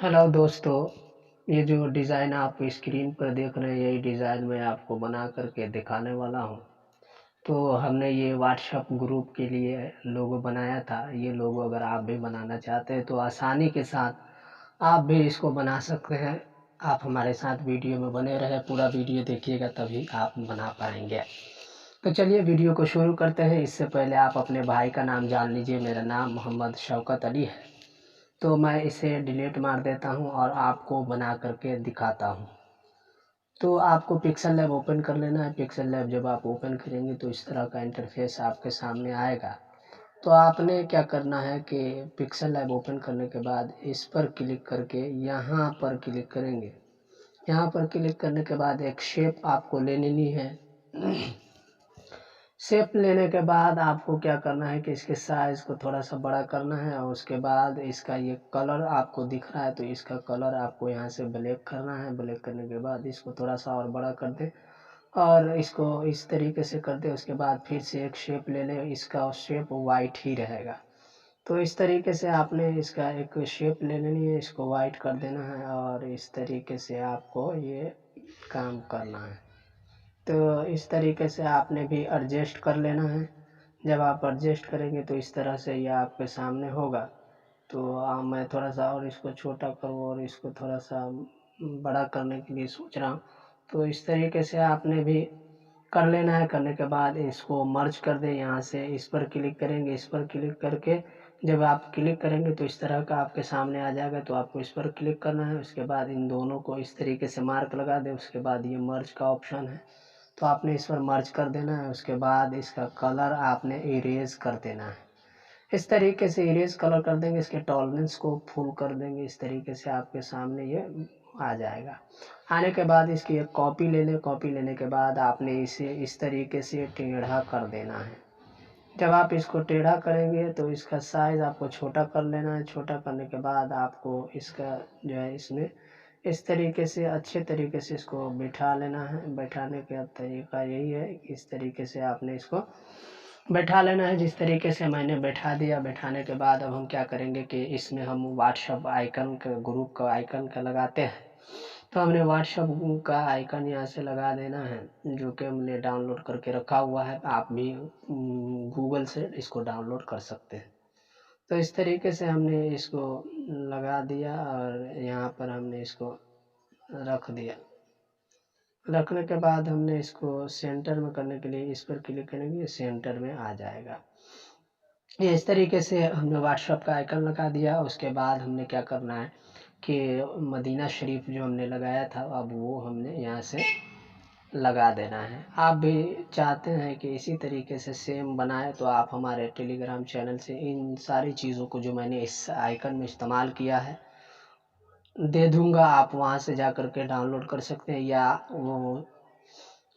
Hello दोस्तों, ये जो डिज़ाइन आप स्क्रीन पर देख रहे हैं यही डिज़ाइन मैं आपको बना करके दिखाने वाला हूँ। तो हमने ये व्हाट्सएप ग्रुप के लिए लोगो बनाया था। ये लोगो अगर आप भी बनाना चाहते हैं तो आसानी के साथ आप भी इसको बना सकते हैं। आप हमारे साथ वीडियो में बने रहें, पूरा वीडियो देखिएगा तभी आप बना पाएंगे। तो चलिए वीडियो को शुरू करते हैं। इससे पहले आप अपने भाई का नाम जान लीजिए। मेरा नाम मोहम्मद शौकत अली है। तो मैं इसे डिलीट मार देता हूँ और आपको बना करके दिखाता हूँ। तो आपको पिक्सल लैब ओपन कर लेना है। पिक्सल लैब जब आप ओपन करेंगे तो इस तरह का इंटरफेस आपके सामने आएगा। तो आपने क्या करना है कि पिक्सल लैब ओपन करने के बाद इस पर क्लिक करके यहाँ पर क्लिक करेंगे। यहाँ पर क्लिक करने के बाद एक शेप आपको ले लेनी है। शेप लेने के बाद आपको क्या करना है कि इसके साइज़ को थोड़ा सा बड़ा करना है और उसके बाद इसका ये कलर आपको दिख रहा है तो इसका कलर आपको यहाँ से ब्लैक करना है। ब्लैक करने के बाद इसको थोड़ा सा और बड़ा कर दे और इसको इस तरीके से कर दे। उसके बाद फिर से एक शेप ले ले, इसका शेप वाइट ही रहेगा। तो इस तरीके से आपने इसका एक शेप ले लेनी है, इसको वाइट कर देना है और इस तरीके से आपको ये काम करना है। तो इस तरीके से आपने भी एडजस्ट कर लेना है। जब आप एडजस्ट करेंगे तो इस तरह से ये आपके सामने होगा। तो मैं थोड़ा सा और इसको छोटा करूँ और इसको थोड़ा सा बड़ा करने के लिए सोच रहा हूँ। तो इस तरीके से आपने भी कर लेना है। करने के बाद इसको मर्ज कर दें। यहाँ से इस पर क्लिक करेंगे। इस पर क्लिक करके जब आप क्लिक करेंगे तो इस तरह का आपके सामने आ जाएगा। तो आपको इस पर क्लिक करना है। उसके बाद इन दोनों को इस तरीके से मार्क लगा दें। उसके बाद ये मर्ज का ऑप्शन है तो आपने इस पर मर्ज कर देना है। उसके बाद इसका कलर आपने इरेज कर देना है। इस तरीके से इरेज कलर कर देंगे। इसके टॉलरेंस को फुल कर देंगे। इस तरीके से आपके सामने ये आ जाएगा। आने के बाद इसकी एक कॉपी ले लें। कॉपी लेने के बाद आपने इसे इस तरीके से टेढ़ा कर देना है। जब आप इसको टेढ़ा करेंगे तो इसका साइज़ आपको छोटा कर लेना है। छोटा करने के बाद आपको इसका जो है इसमें इस तरीके से अच्छे तरीके से इसको बिठा लेना है। बैठाने का तरीका यही है कि इस तरीके से आपने इसको बैठा लेना है। जिस तरीके से मैंने बैठा दिया। बैठाने के बाद अब हम क्या करेंगे कि इसमें हम व्हाट्सएप आइकन का ग्रुप का आइकन का लगाते हैं। तो हमने व्हाट्सएप का आइकन यहाँ से लगा देना है जो कि हमने डाउनलोड करके रखा हुआ है। आप भी गूगल से इसको डाउनलोड कर सकते हैं। तो इस तरीके से हमने इसको लगा दिया और यहाँ पर हमने इसको रख दिया। रखने के बाद हमने इसको सेंटर में करने के लिए इस पर क्लिक करेंगे, सेंटर में आ जाएगा। ये इस तरीके से हमने व्हाट्सएप का आइकन लगा दिया। उसके बाद हमने क्या करना है कि मदीना शरीफ जो हमने लगाया था अब वो हमने यहाँ से लगा देना है। आप भी चाहते हैं कि इसी तरीके से सेम बनाए तो आप हमारे टेलीग्राम चैनल से इन सारी चीज़ों को जो मैंने इस आइकन में इस्तेमाल किया है दे दूंगा। आप वहां से जा कर के डाउनलोड कर सकते हैं या वो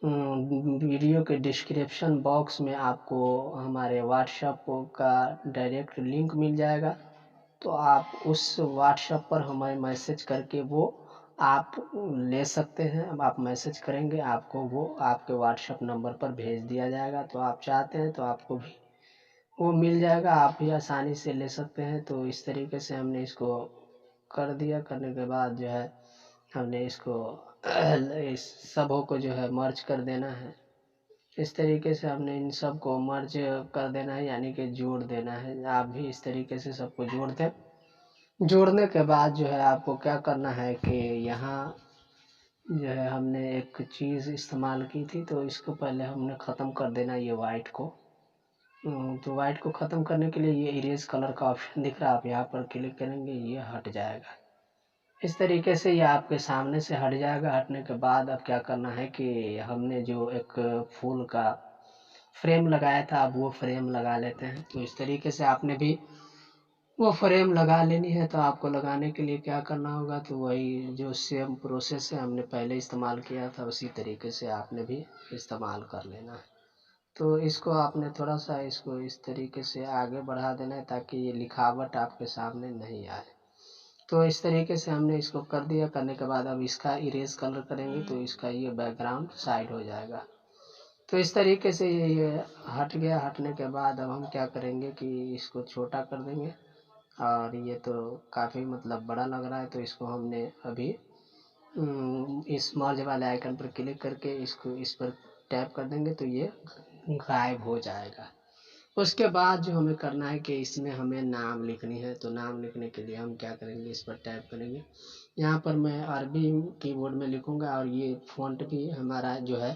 वीडियो के डिस्क्रिप्शन बॉक्स में आपको हमारे व्हाट्सएप का डायरेक्ट लिंक मिल जाएगा। तो आप उस व्हाट्सएप पर हमें मैसेज करके वो आप ले सकते हैं। अब आप मैसेज करेंगे आपको वो आपके व्हाट्सएप नंबर पर भेज दिया जाएगा। तो आप चाहते हैं तो आपको भी वो मिल जाएगा, आप भी आसानी से ले सकते हैं। तो इस तरीके से हमने इसको कर दिया। करने के बाद जो है हमने इसको इस सबों को जो है मर्ज कर देना है। इस तरीके से हमने इन सब को मर्ज कर देना है यानी कि जोड़ देना है। आप भी इस तरीके से सबको जोड़ दें। जोड़ने के बाद जो है आपको क्या करना है कि यहाँ जो है हमने एक चीज़ इस्तेमाल की थी तो इसको पहले हमने ख़त्म कर देना ये वाइट को। तो वाइट को ख़त्म करने के लिए ये इरेज कलर का ऑप्शन दिख रहा है, आप यहाँ पर क्लिक करेंगे ये हट जाएगा। इस तरीके से ये आपके सामने से हट जाएगा। हटने के बाद अब क्या करना है कि हमने जो एक फूल का फ्रेम लगाया था अब वो फ्रेम लगा लेते हैं। तो इस तरीके से आपने भी वो फ्रेम लगा लेनी है। तो आपको लगाने के लिए क्या करना होगा तो वही जो सेम प्रोसेस है हमने पहले इस्तेमाल किया था उसी तरीके से आपने भी इस्तेमाल कर लेना है। तो इसको आपने थोड़ा सा इसको इस तरीके से आगे बढ़ा देना है ताकि ये लिखावट आपके सामने नहीं आए। तो इस तरीके से हमने इसको कर दिया। करने के बाद अब इसका इरेज कलर करेंगे तो इसका ये बैकग्राउंड साइड हो जाएगा। तो इस तरीके से ये हट गया। हटने के बाद अब हम क्या करेंगे कि इसको छोटा कर देंगे और ये तो काफ़ी मतलब बड़ा लग रहा है, तो इसको हमने अभी इस मर्ज वाले आइकन पर क्लिक करके इसको इस पर टैप कर देंगे तो ये गायब हो जाएगा। उसके बाद जो हमें करना है कि इसमें हमें नाम लिखनी है, तो नाम लिखने के लिए हम क्या करेंगे, इस पर टैप करेंगे। यहाँ पर मैं अरबी कीबोर्ड में लिखूंगा और ये फ़ॉन्ट भी हमारा जो है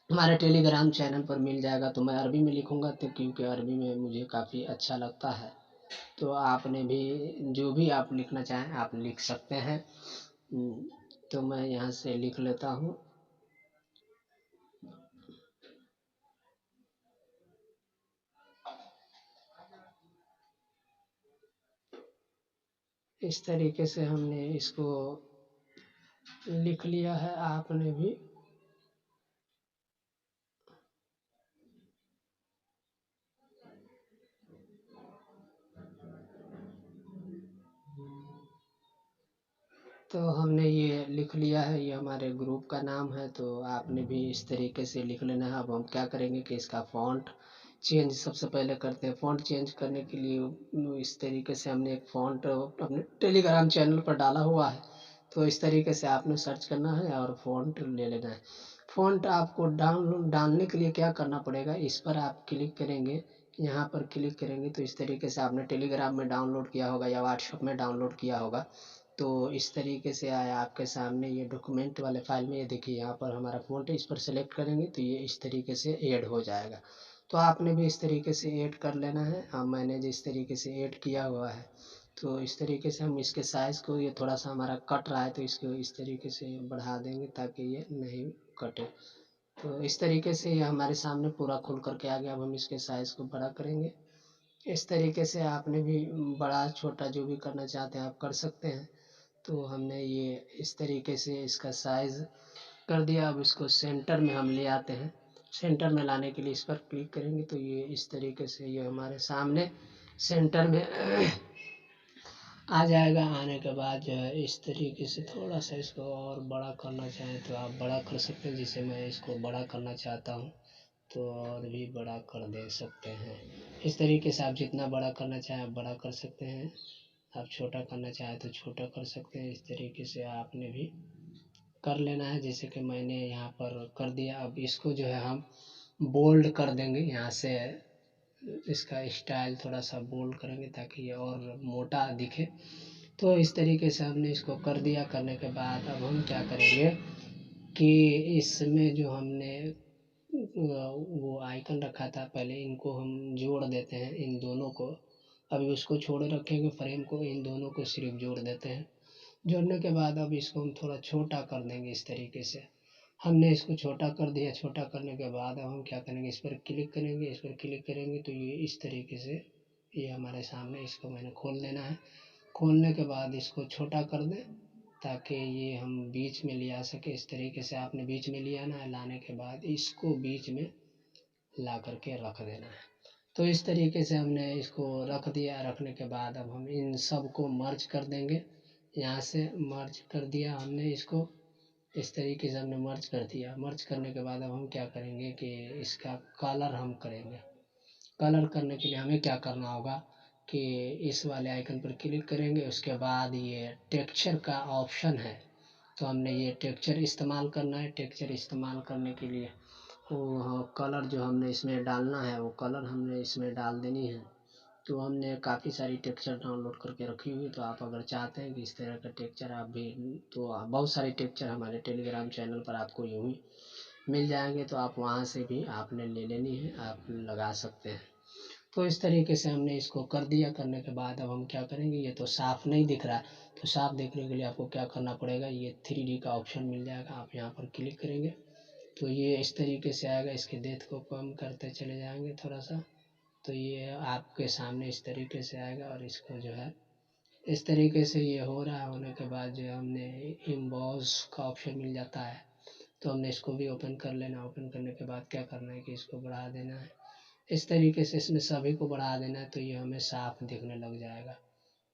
हमारे टेलीग्राम चैनल पर मिल जाएगा, तो मैं अरबी में लिखूंगा तो क्योंकि अरबी में मुझे काफ़ी अच्छा लगता है। तो आपने भी जो भी आप लिखना चाहें आप लिख सकते हैं। तो मैं यहाँ से लिख लेता हूँ। इस तरीके से हमने इसको लिख लिया है, आपने भी तो हमने ये लिख लिया है, ये हमारे ग्रुप का नाम है, तो आपने भी इस तरीके से लिख लेना है। अब हम क्या करेंगे कि इसका फ़ॉन्ट चेंज सबसे पहले करते हैं। फ़ॉन्ट चेंज करने के लिए इस तरीके से हमने एक फ़ॉन्ट अपने टेलीग्राम चैनल पर डाला हुआ है, तो इस तरीके से आपने सर्च करना है और फ़ॉन्ट ले लेना है। फ़ॉन्ट आपको डालने के लिए क्या करना पड़ेगा, इस पर आप क्लिक करेंगे, यहाँ पर क्लिक करेंगे तो इस तरीके से आपने टेलीग्राम में डाउनलोड किया होगा या व्हाट्सएप में डाउनलोड किया होगा, तो इस तरीके से आया आपके सामने ये डॉक्यूमेंट वाले फाइल में। ये देखिए यहाँ पर हमारा फ़ॉन्ट है, इस पर सेलेक्ट करेंगे तो ये इस तरीके से ऐड हो जाएगा। तो आपने भी इस तरीके से ऐड कर लेना है। हाँ, मैंने जिस तरीके से ऐड किया हुआ है, तो इस तरीके से हम इसके साइज़ को, ये थोड़ा सा हमारा कट रहा है तो इसको इस तरीके से बढ़ा देंगे ताकि ये नहीं कटे। तो इस तरीके से ये हमारे सामने पूरा खुल करके आ गया। अब हम इसके साइज़ को बड़ा करेंगे। इस तरीके से आपने भी बड़ा छोटा जो भी करना चाहते हैं आप कर सकते हैं। तो हमने ये इस तरीके से इसका साइज़ कर दिया। अब इसको सेंटर में हम ले आते हैं। सेंटर में लाने के लिए इस पर क्लिक करेंगे तो ये इस तरीके से ये हमारे सामने सेंटर में आ जाएगा। आने के बाद जो है इस तरीके से थोड़ा सा इसको और बड़ा करना चाहें तो आप बड़ा कर सकते हैं, जिसे मैं इसको बड़ा करना चाहता हूँ तो और भी बड़ा कर दे सकते हैं। इस तरीके से आप जितना बड़ा करना चाहें आप बड़ा कर सकते हैं, आप छोटा करना चाहें तो छोटा कर सकते हैं। इस तरीके से आपने भी कर लेना है, जैसे कि मैंने यहाँ पर कर दिया। अब इसको जो है हम बोल्ड कर देंगे, यहाँ से इसका स्टाइल थोड़ा सा बोल्ड करेंगे ताकि ये और मोटा दिखे। तो इस तरीके से हमने इसको कर दिया। करने के बाद अब हम क्या करेंगे कि इसमें जो हमने वो आइकन रखा था पहले, इनको हम जोड़ देते हैं, इन दोनों को। अभी उसको छोड़े रखेंगे फ्रेम को, इन दोनों को सिर्फ जोड़ देते हैं। जोड़ने के बाद अब इसको हम थोड़ा छोटा कर देंगे। इस तरीके से हमने इसको छोटा कर दिया। छोटा करने के बाद अब हम क्या करेंगे, इस पर क्लिक करेंगे। इस पर क्लिक करेंगे तो ये इस तरीके से ये हमारे सामने, इसको मैंने खोल देना है। खोलने के बाद इसको छोटा कर दें ताकि ये हम बीच में ले आ सके। इस तरीके से आपने बीच में लिया ना, लाने के बाद इसको बीच में ला करके रख देना है। तो इस तरीके से हमने इसको रख दिया। रखने के बाद अब हम इन सब को मर्ज कर देंगे। यहाँ से मर्ज कर दिया हमने इसको, इस तरीके से हमने मर्ज कर दिया। मर्ज करने के बाद अब हम क्या करेंगे कि इसका कलर हम करेंगे। कलर करने के लिए हमें क्या करना होगा कि इस वाले आइकन पर क्लिक करेंगे। उसके बाद ये टेक्सचर का ऑप्शन है, तो हमने ये टेक्सचर इस्तेमाल करना है। टेक्सचर इस्तेमाल करने के लिए वो कलर जो हमने इसमें डालना है वो कलर हमने इसमें डाल देनी है। तो हमने काफ़ी सारी टेक्सचर डाउनलोड करके रखी हुई है, तो आप अगर चाहते हैं कि इस तरह का टेक्सचर आप भी, तो बहुत सारी टेक्सचर हमारे टेलीग्राम चैनल पर आपको यूँ ही मिल जाएंगे, तो आप वहाँ से भी आपने ले लेनी है, आप लगा सकते हैं। तो इस तरीके से हमने इसको कर दिया। करने के बाद अब हम क्या करेंगे, ये तो साफ़ नहीं दिख रहा है, तो साफ़ देखने के लिए आपको क्या करना पड़ेगा, ये 3D का ऑप्शन मिल जाएगा, आप यहाँ पर क्लिक करेंगे तो ये इस तरीके से आएगा। इसके डेप्थ को कम करते चले जाएंगे थोड़ा सा, तो ये आपके सामने इस तरीके से आएगा। और इसको जो है इस तरीके से ये हो रहा है। होने के बाद जो हमने इम्बॉस का ऑप्शन मिल जाता है, तो हमने इसको भी ओपन कर लेना। ओपन करने के बाद क्या करना है कि इसको बढ़ा देना है। इस तरीके से इसमें सभी को बढ़ा देना है, तो ये हमें साफ दिखने लग जाएगा।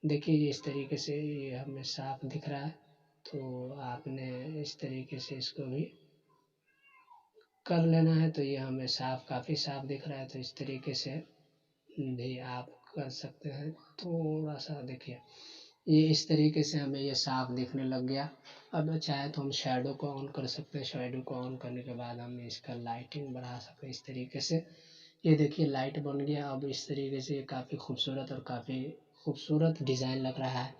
देखिए ये इस तरीके से ये हमें साफ दिख रहा है। तो आपने इस तरीके से इसको भी कर लेना है, तो ये हमें साफ, काफ़ी साफ दिख रहा है। तो इस तरीके से भी आप कर सकते हैं। थोड़ा सा देखिए, ये इस तरीके से हमें ये साफ दिखने लग गया। अब चाहे तो हम शैडो को ऑन कर सकते हैं। शैडो को ऑन करने के बाद हम इसका लाइटिंग बढ़ा सकते हैं इस तरीके से। ये देखिए लाइट बन गया। अब इस तरीके से ये काफ़ी खूबसूरत और काफ़ी खूबसूरत डिज़ाइन लग रहा है।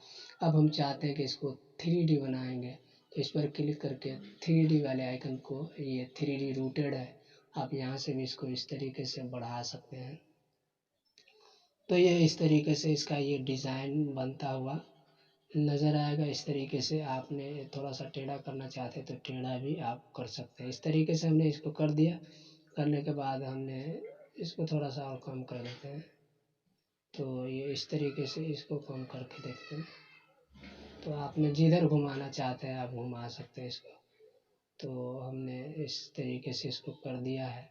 अब हम चाहते हैं कि इसको 3D बनाएंगे, तो इस पर क्लिक करके 3D वाले आइकन को, ये 3D रूटेड है, आप यहाँ से भी इसको इस तरीके से बढ़ा सकते हैं। तो ये इस तरीके से इसका ये डिज़ाइन बनता हुआ नज़र आएगा। इस तरीके से आपने थोड़ा सा टेढ़ा करना चाहते हैं तो टेढ़ा भी आप कर सकते हैं। इस तरीके से हमने इसको कर दिया। करने के बाद हमने इसको थोड़ा सा और कम कर देते हैं। तो ये इस तरीके से इसको कम करके देखते हैं। तो आपने जिधर घुमाना चाहते हैं आप घुमा सकते हैं इसको। तो हमने इस तरीके से इसको कर दिया है।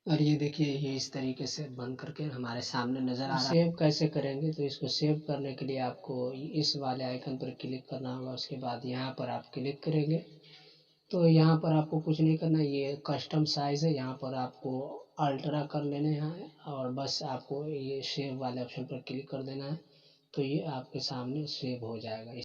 और ये देखिए ये इस तरीके से बन करके हमारे सामने नज़र आ रहा है। सेव कैसे करेंगे, तो इसको सेव करने के लिए आपको इस वाले आइकन पर क्लिक करना होगा। उसके बाद यहाँ पर आप क्लिक करेंगे तो यहाँ पर आपको कुछ नहीं करना, ये कस्टम साइज़ है, यहाँ पर आपको अल्ट्रा कर लेने हैं और बस आपको ये सेव वाले ऑप्शन पर क्लिक कर देना है। तो ये आपके सामने सेव हो जाएगा।